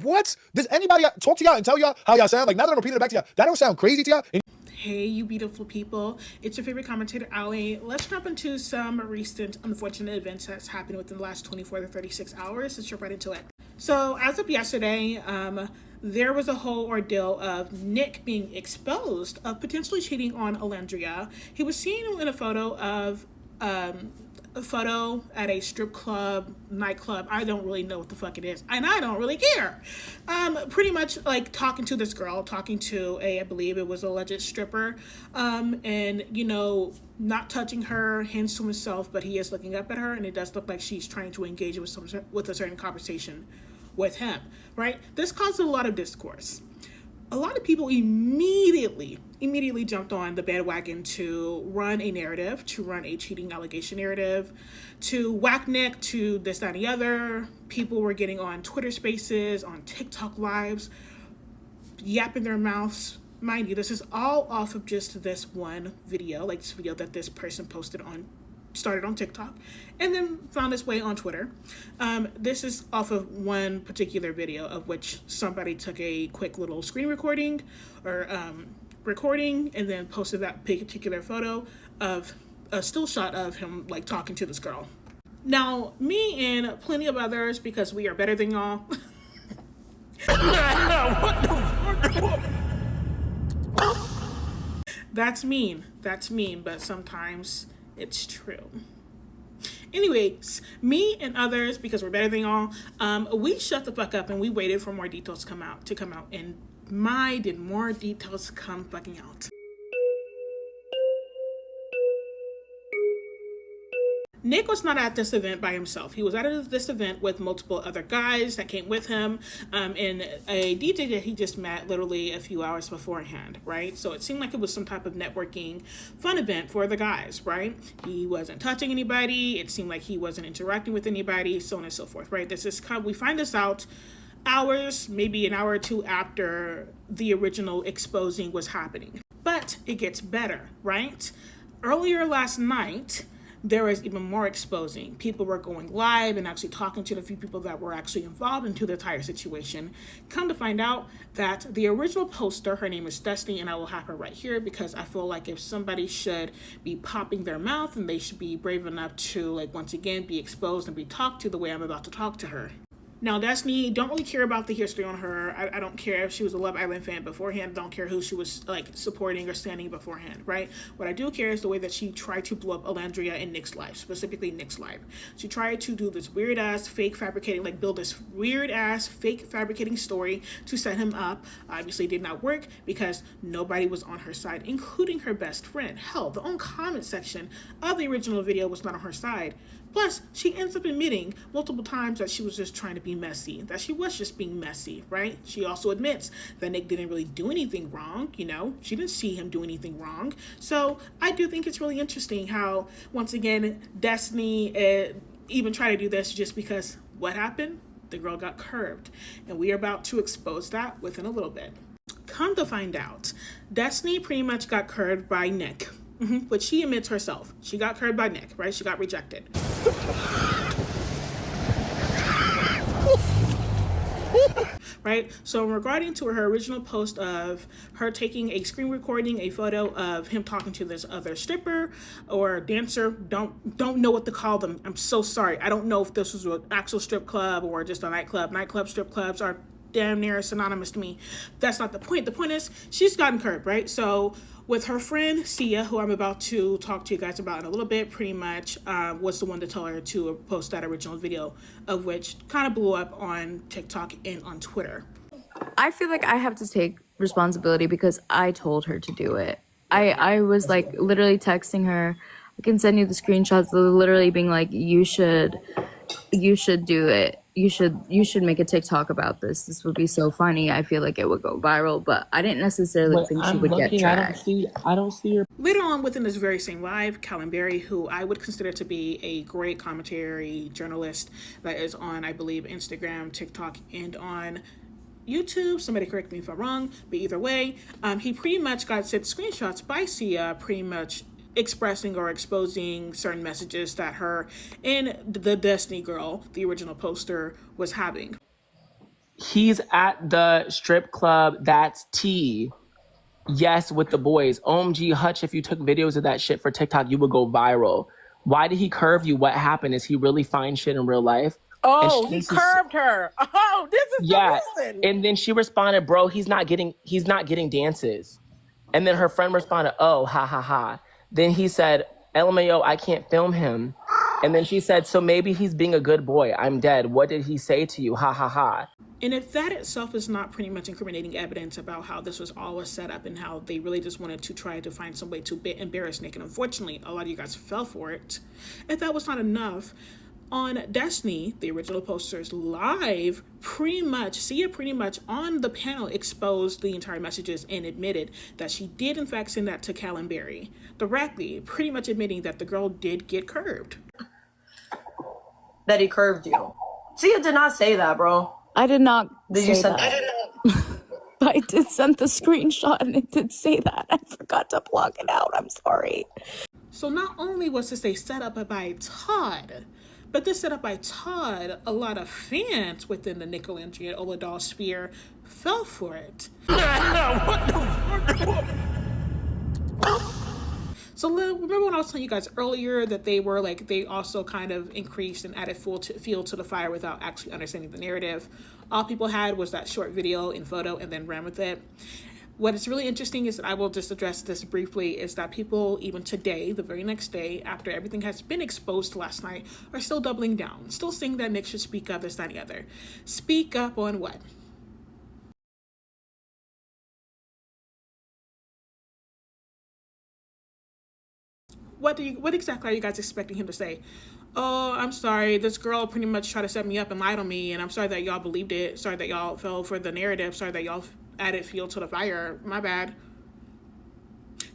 what? Does anybody talk to y'all and tell y'all how y'all sound? Like, now that I'm repeating it back to y'all, that don't sound crazy to y'all? Hey, you beautiful people. It's your favorite commentator, Ali. Let's jump into some recent unfortunate events that's happened within the last 24 to 36 hours. Let's jump right into it. So, as of yesterday, there was a whole ordeal of Nick being exposed of potentially cheating on Alendria. He was seen in a photo at a strip club, nightclub. I don't really know what the fuck it is, and I don't really care. Pretty much like talking to this girl, talking to I believe it was a alleged stripper, and not touching her, hands to himself, but he is looking up at her, and it does look like she's trying to engage with a certain conversation with him. Right? This caused a lot of discourse. A lot of people immediately jumped on the bandwagon to run a narrative, to run a cheating allegation narrative, to whack Nick, to this, that, and the other. People were getting on Twitter Spaces, on TikTok Lives, yapping their mouths. Mind you, this is all off of just this one video, like this video that this person started on TikTok and then found its way on Twitter. This is off of one particular video of which somebody took a quick little screen recording or recording and then posted that particular photo of a still shot of him like talking to this girl. Now, me and plenty of others, because we are better than y'all. That's mean, but sometimes it's true. Anyways, me and others, because we're better than y'all, we shut the fuck up and we waited for more details to come out, and did more details come fucking out. Nick was not at this event by himself. He was at this event with multiple other guys that came with him, and a DJ that he just met literally a few hours beforehand, right? So it seemed like it was some type of networking fun event for the guys, right? He wasn't touching anybody. It seemed like he wasn't interacting with anybody, so on and so forth, right? We find this out hours, maybe an hour or two after the original exposing was happening. But it gets better, right? Earlier last night, there was even more exposing. People were going live and actually talking to the few people that were actually involved into the entire situation. Come to find out that the original poster, her name is Destiny, and I will have her right here because I feel like if somebody should be popping their mouth, and they should be brave enough to, like, once again, be exposed and be talked to the way I'm about to talk to her. Now, Destiny, don't really care about the history on her. I don't care if she was a Love Island fan beforehand. Don't care who she was like supporting or standing beforehand, right? What I do care is the way that she tried to blow up Alendria in Nick's life, specifically Nick's life. She tried to do this weird-ass fake fabricating, like build this weird-ass fake fabricating story to set him up. Obviously, it did not work because nobody was on her side, including her best friend. Hell, the own comment section of the original video was not on her side. Plus, she ends up admitting multiple times that she was just trying to be messy, that she was just being messy, right? She also admits that Nick didn't really do anything wrong, she didn't see him do anything wrong. So I do think it's really interesting how, once again, Destiny even tried to do this just because what happened? The girl got curved, and we are about to expose that within a little bit. Come to find out, Destiny pretty much got curved by Nick. But she admits herself. She got curved by Nick, right? She got rejected. Right? So regarding to her original post of her taking a screen recording, a photo of him talking to this other stripper or dancer, don't know what to call them. I'm so sorry. I don't know if this was an actual strip club or just a nightclub. Nightclub, strip clubs are damn near synonymous to me. That's not the point. The point is she's gotten curved, right? So with her friend Sia, who I'm about to talk to you guys about in a little bit, pretty much was the one to tell her to post that original video, of which kind of blew up on TikTok and on Twitter. I feel like I have to take responsibility because I told her to do it. I was like literally texting her. I can send you the screenshots, literally being like, you should do it. You should make a TikTok about this. This would be so funny. I feel like it would go viral, but I didn't necessarily think she would get tracked. I don't see her. Later on within this very same live, Callum Berry, who I would consider to be a great commentary journalist that is on, I believe, Instagram, TikTok, and on YouTube. Somebody correct me if I'm wrong, but either way, he pretty much got sent screenshots by Sia pretty much expressing or exposing certain messages that her and the Destiny girl, the original poster, was having. He's at the strip club. That's T. Yes, with the boys. OMG, Hutch, if you took videos of that shit for TikTok, you would go viral. Why did he curve you? What happened? Is he really fine shit in real life? Oh, he curved her. Oh, this is the reason. And then she responded, bro, he's not getting dances. And then her friend responded, oh, ha, ha, ha. Then he said, LMAO, I can't film him. And then she said, so maybe he's being a good boy. I'm dead. What did he say to you? Ha, ha, ha. And if that itself is not pretty much incriminating evidence about how this was all a setup and how they really just wanted to try to find some way to embarrass Nick, and unfortunately, a lot of you guys fell for it. If that was not enough, on Destiny, the original posters live, pretty much on the panel exposed the entire messages and admitted that she did in fact send that to Callum Berry directly, pretty much admitting that the girl did get curved. That he curved you. Sia did not say that, bro. I did not Did say you send that. I did send the screenshot and it did say that. I forgot to block it out. I'm sorry. So not only was this a setup by Todd, but this setup by Todd, a lot of fans within the Nickelangean Oladol sphere fell for it. So remember when I was telling you guys earlier that they also kind of increased and added fuel to the fire without actually understanding the narrative? All people had was that short video and photo and then ran with it. What is really interesting is that I will just address this briefly, is that people, even today, the very next day, after everything has been exposed last night, are still doubling down, still saying that Nick should speak up, this, that, and the other. Speak up on what? What exactly are you guys expecting him to say? Oh, I'm sorry, this girl pretty much tried to set me up and lied on me, and I'm sorry that y'all believed it. Sorry that y'all fell for the narrative. Sorry that y'all added fuel to the fire. My bad.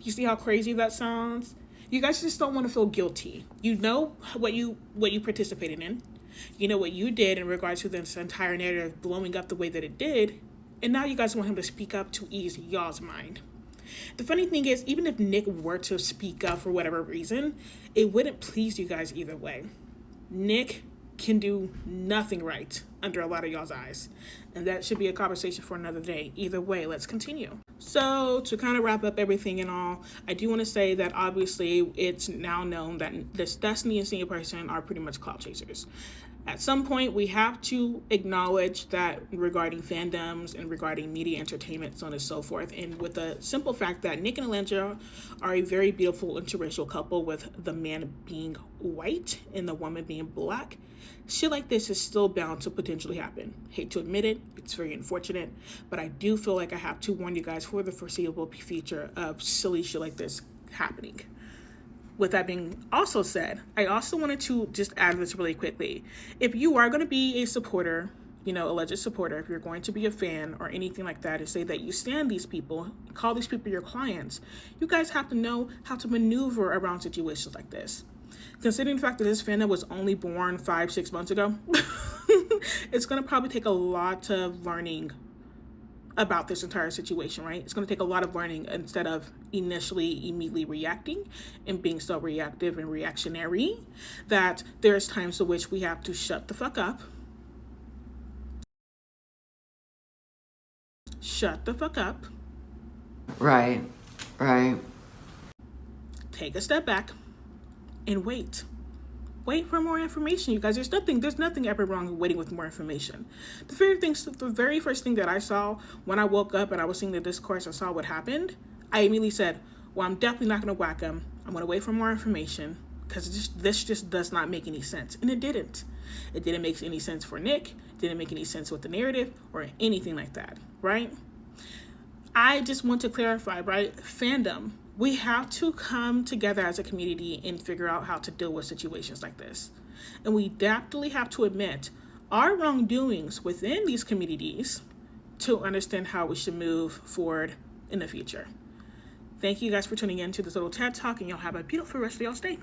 You see how crazy that sounds? You guys just don't want to feel guilty. You know what you participated in. You know what you did in regards to this entire narrative blowing up the way that it did, and now you guys want him to speak up to ease y'all's mind. The funny thing is, even if Nick were to speak up for whatever reason, it wouldn't please you guys either way. Nick can do nothing right under a lot of y'all's eyes, and that should be a conversation for another day. Either way, let's continue. So to kind of wrap up everything and all, I do want to say that obviously it's now known that this Destiny and Senior Person are pretty much clout chasers. At some point, we have to acknowledge that regarding fandoms and regarding media entertainment, so on and so forth, and with the simple fact that Nick and Alendra are a very beautiful interracial couple, with the man being white and the woman being black, shit like this is still bound to potentially happen. Hate to admit it, it's very unfortunate, but I do feel like I have to warn you guys for the foreseeable future of silly shit like this happening. With that being also said, I also wanted to just add this really quickly. If you are going to be a supporter, alleged supporter, if you're going to be a fan or anything like that, and say that you stand these people, call these people your clients, you guys have to know how to maneuver around situations like this. Considering the fact that this fandom was only born 5-6 months ago, it's going to probably take a lot of learning about this entire situation, right? It's going to take a lot of learning instead of immediately reacting and being so reactive and reactionary, that there's times to which we have to shut the fuck up. Shut the fuck up. Right. Take a step back and wait. Wait for more information, you guys. There's nothing ever wrong with waiting with more information. The very first thing that I saw when I woke up and I was seeing the discourse and saw what happened, I immediately said, well, I'm definitely not going to whack him. I'm going to wait for more information, because this just does not make any sense. And it didn't. It didn't make any sense for Nick. It didn't make any sense with the narrative or anything like that, right? I just want to clarify, right? Fandom. We have to come together as a community and figure out how to deal with situations like this. And we definitely have to admit our wrongdoings within these communities to understand how we should move forward in the future. Thank you guys for tuning in to this little TED Talk, and y'all have a beautiful rest of y'all's day.